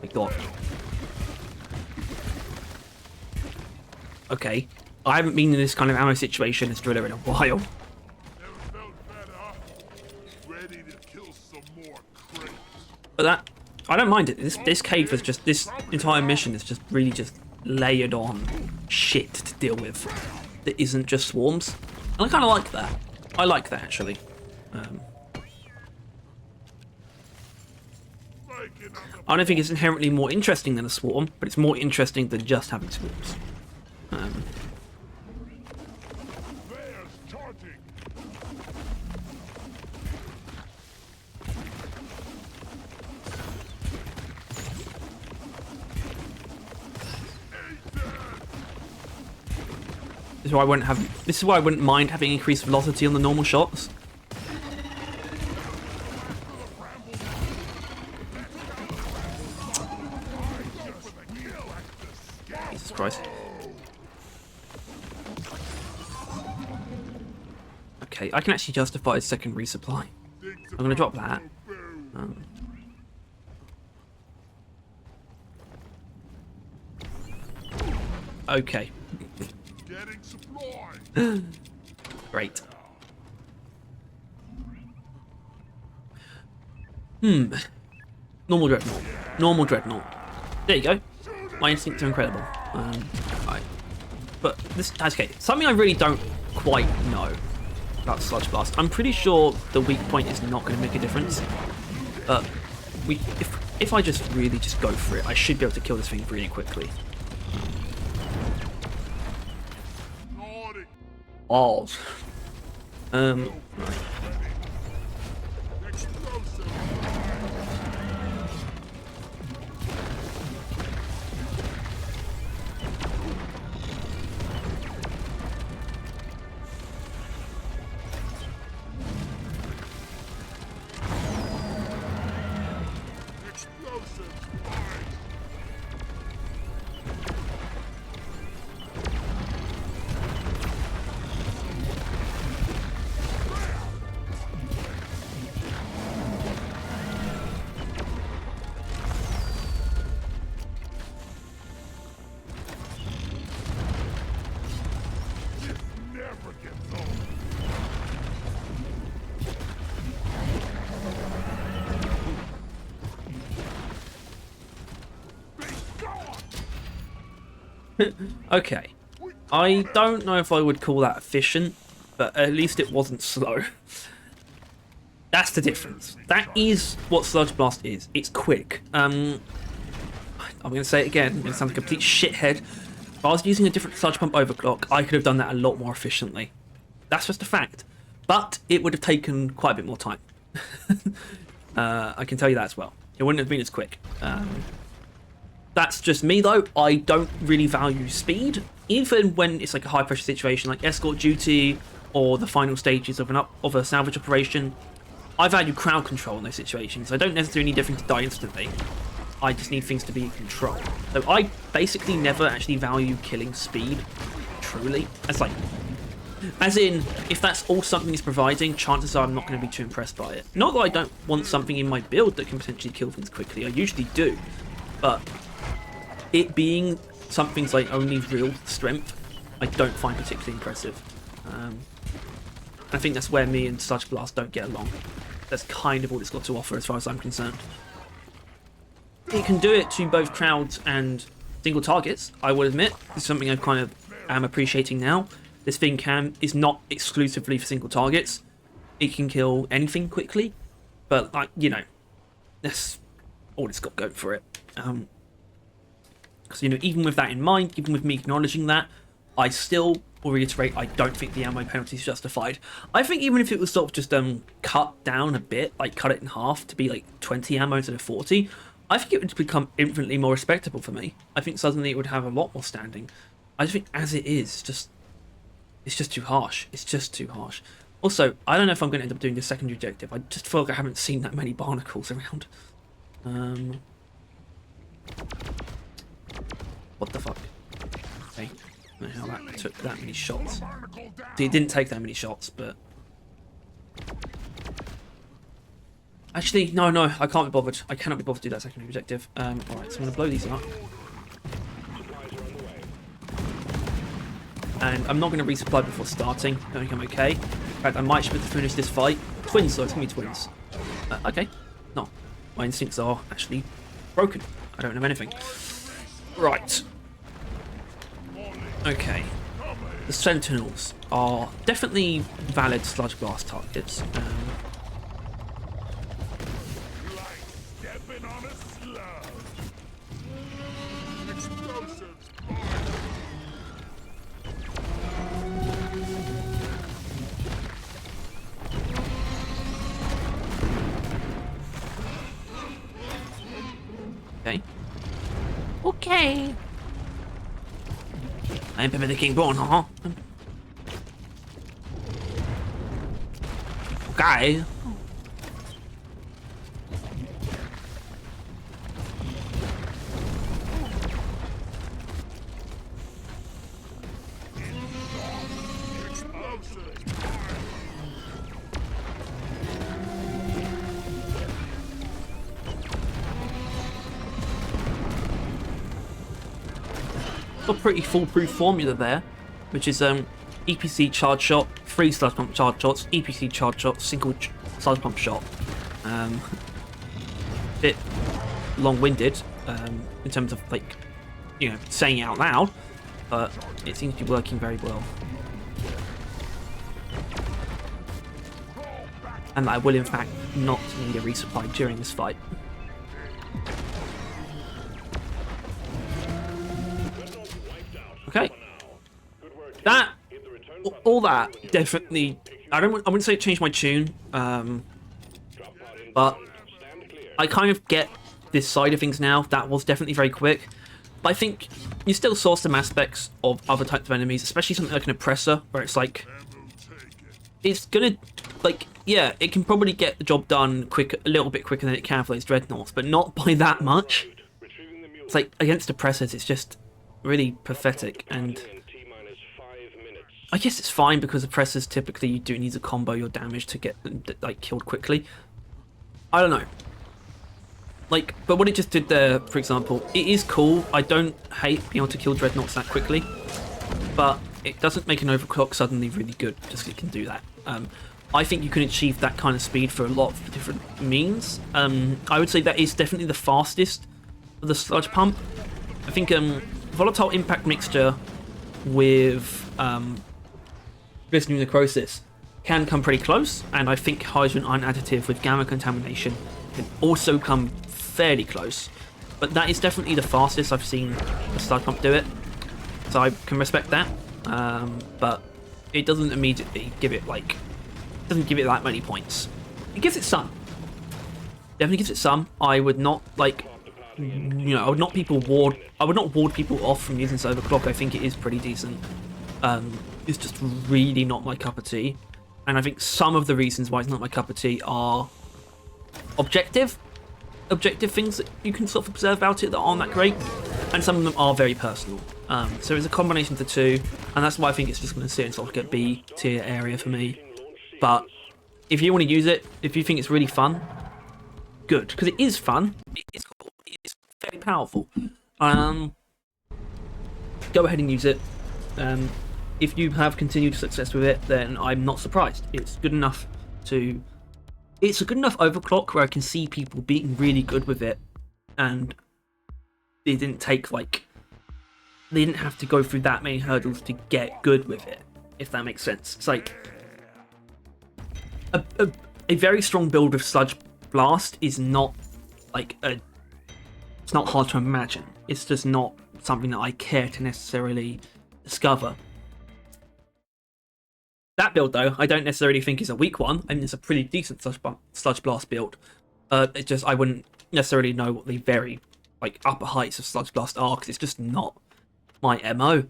My God. Okay. I haven't been in this kind of ammo situation as Driller in a while. But that, I don't mind it. This cave is just, this entire mission is just really just layered on shit to deal with that isn't just swarms. And I kind of like that. I like that, actually. I don't think it's inherently more interesting than a swarm, but it's more interesting than just having swarms. This is why I wouldn't mind having increased velocity on the normal shots. Jesus Christ. Okay, I can actually justify a second resupply. I'm gonna drop that. Okay. Great. Normal dreadnought. Normal dreadnought. There you go. My instincts are incredible. Right. But this, okay, something I really don't quite know about Sludge Blast. I'm pretty sure the weak point is not going to make a difference. If I just really just go for it, I should be able to kill this thing really quickly. Balls. Right. Okay. I don't know if I would call that efficient, but at least it wasn't slow. That's the difference. That is what Sludge Blast is. It's quick. I'm going to say it again. I'm going to sound like a complete shithead. If I was using a different Sludge Pump Overclock, I could have done that a lot more efficiently. That's just a fact. But it would have taken quite a bit more time. I can tell you that as well. It wouldn't have been as quick. That's just me, though. I don't really value speed, even when it's like a high-pressure situation like escort duty or the final stages of a salvage operation. I value crowd control in those situations. I don't necessarily need everything to die instantly. I just need things to be in control. So I basically never actually value killing speed, truly. As in, if that's all something is providing, chances are I'm not going to be too impressed by it. Not that I don't want something in my build that can potentially kill things quickly. I usually do. But it being something's like only real strength, I don't find particularly impressive. I think that's where me and Sludge Blast don't get along. That's kind of all it's got to offer as far as I'm concerned. It can do it to both crowds and single targets, I will admit. It's something I kind of am appreciating now. This thing is not exclusively for single targets. It can kill anything quickly, but like, you know, that's all it's got going for it. So, you know, even with that in mind, even with me acknowledging that, I still will reiterate, I don't think the ammo penalty is justified. I think even if it was sort of just cut down a bit, like cut it in half to be like 20 ammo instead of 40, I think it would become infinitely more respectable for me. I think suddenly it would have a lot more standing. I just think as it is, it's just too harsh. It's just too harsh. Also, I don't know if I'm going to end up doing the secondary objective. I just feel like I haven't seen that many barnacles around. What the fuck? Okay. I don't know how that took that many shots. See, it didn't take that many shots, but... Actually, no, I can't be bothered. I cannot be bothered to do that secondary objective. Alright, so I'm going to blow these up. And I'm not going to resupply before starting. I think I'm okay. In fact, I might be able to finish this fight. Twins, though. It's going to be twins. Okay. No. My instincts are actually broken. I don't know anything. Right. Okay. The Sentinels are definitely valid Sludge Blast targets. Okay. Okay. I'm Pepper the King Born, huh? Okay. A pretty foolproof formula there, which is EPC charge shot, 3 sludge pump charge shots, EPC charge shot, single sludge pump shot. Bit long-winded in terms of like, you know, saying it out loud, but it seems to be working very well. And I will in fact not need a resupply during this fight. Okay, that, all that, definitely, I wouldn't say it changed my tune, but I kind of get this side of things now. That was definitely very quick, but I think you still saw some aspects of other types of enemies, especially something like an oppressor, where it's like, it's gonna, like, yeah, it can probably get the job done quick, a little bit quicker than it can for those dreadnoughts, but not by that much. It's like, against oppressors, it's just really pathetic, and I guess it's fine because oppressors typically you do need to combo your damage to get them like killed quickly. I don't know, like, but what it just did there, for example, it is cool. I don't hate being able to kill dreadnoughts that quickly, but it doesn't make an overclock suddenly really good just because it can do that. I think you can achieve that kind of speed for a lot of different means. I would say that is definitely the fastest of the sludge pump. I think volatile impact mixture with glistening necrosis can come pretty close, and I think hydrogen ion additive with gamma contamination can also come fairly close. But that is definitely the fastest I've seen the Sludge Pump do it, so I can respect that. But it doesn't immediately give it that many points. It gives it some. Definitely gives it some. I would not I would not ward people off from using this Overclock. I think it is pretty decent. It's just really not my cup of tea. And I think some of the reasons why it's not my cup of tea are objective things that you can sort of observe about it that aren't that great, and some of them are very personal. So it's a combination of the two, and that's why I think it's just going to sit in sort of like a B tier area for me. But if you want to use it, if you think it's really fun, good, because it is fun. It's cool. It's very powerful. Go ahead and use it. If you have continued success with it, then I'm not surprised. It's good enough to... It's a good enough overclock where I can see people being really good with it, and they didn't take, like... They didn't have to go through that many hurdles to get good with it, if that makes sense. It's like... A very strong build of Sludge Blast is not, like, it's not hard to imagine. It's just not something that I care to necessarily discover. That build, though, I don't necessarily think is a weak one. I mean, it's a pretty decent Sludge Blast build. It's just, I wouldn't necessarily know what the very, like, upper heights of Sludge Blast are, because it's just not my MO.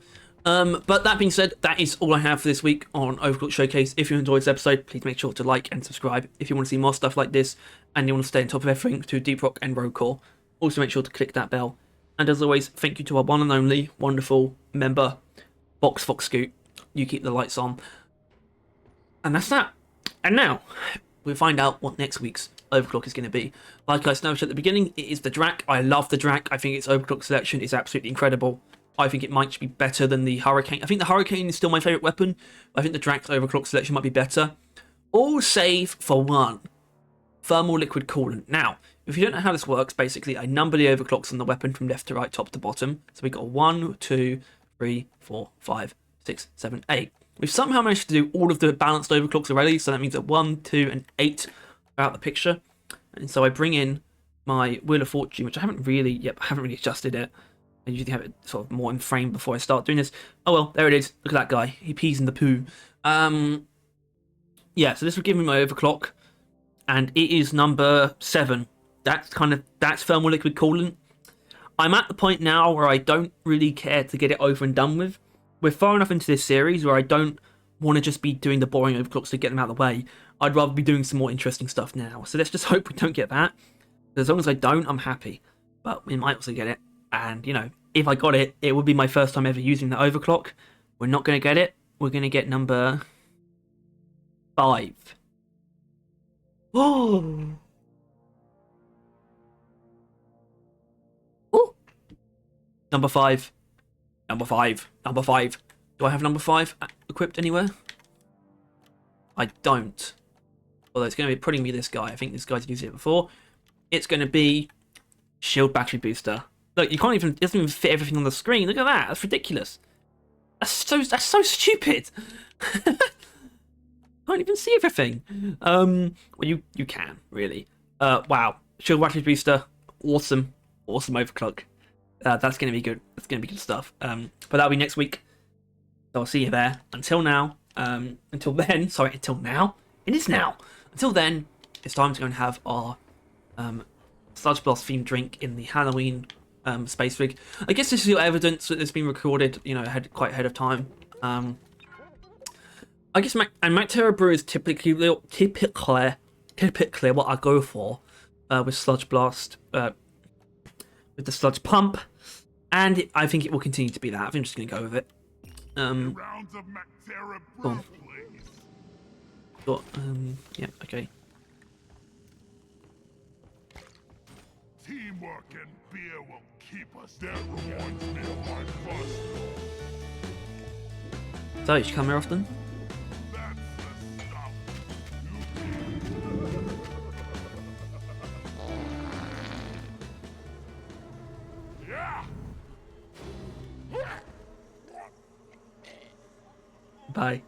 But that being said, that is all I have for this week on Overclock Showcase. If you enjoyed this episode, please make sure to like and subscribe if you want to see more stuff like this, and you want to stay on top of everything to Deep Rock and Roadcore. Also make sure to click that bell. And as always, thank you to our one and only wonderful member, Fox Scoot. You keep the lights on. And that's that. And now, we'll find out what next week's Overclock is going to be. Like I established at the beginning, it is the Drac. I love the Drac. I think its Overclock selection is absolutely incredible. I think it might be better than the Hurricane. I think the Hurricane is still my favourite weapon. I think the Drac's Overclock selection might be better. All save for one. Thermal Liquid Coolant. Now, if you don't know how this works, basically I number the overclocks on the weapon from left to right, top to bottom. So we got 1, 2, 3, 4, 5, 6, 7, 8. We've somehow managed to do all of the balanced overclocks already, so that means that 1, 2, and 8 are out the picture. And so I bring in my Wheel of Fortune, which I haven't really adjusted it. I usually have it sort of more in frame before I start doing this. Oh well, there it is. Look at that guy. He pees in the poo. Yeah, so this will give me my overclock, and it is number 7. That's Thermal Liquid Coolant. I'm at the point now where I don't really care to get it over and done with. We're far enough into this series where I don't want to just be doing the boring overclocks to get them out of the way. I'd rather be doing some more interesting stuff now. So let's just hope we don't get that. As long as I don't, I'm happy. But we might also get it. And, you know, if I got it, it would be my first time ever using the overclock. We're not going to get it. We're going to get number 5. Oh! Oh! Number 5. Number 5. Number 5. Do I have number 5 equipped anywhere? I don't. Although it's going to be putting me this guy. I think this guy's used it before. It's going to be Shield Battery Booster. Look, it doesn't even fit everything on the screen. Look at that. That's ridiculous. That's so stupid. Can't even see everything. Well, you can, really. Wow. Shield Battery Booster. Awesome. Awesome overclock. That's going to be good. That's going to be good stuff. But that'll be next week. So I'll see you there. Until now. Until then. Sorry, until now. It is now. Until then, it's time to go and have our Sludge Blast themed drink in the Halloween space rig. I guess this is your evidence that it's been recorded, you know, quite ahead of time. I guess Mac Terror Brew is typically what I go for with Sludge Blast, with the Sludge Pump, and I think it will continue to be that. I think I'm just going to go with it. Rounds of Mac Terror Brew, please. Got, yeah, okay. Teamwork and beer will keep us. That reminds me of my bust. So, you should come here often? That's the stuff. Yeah! Bye.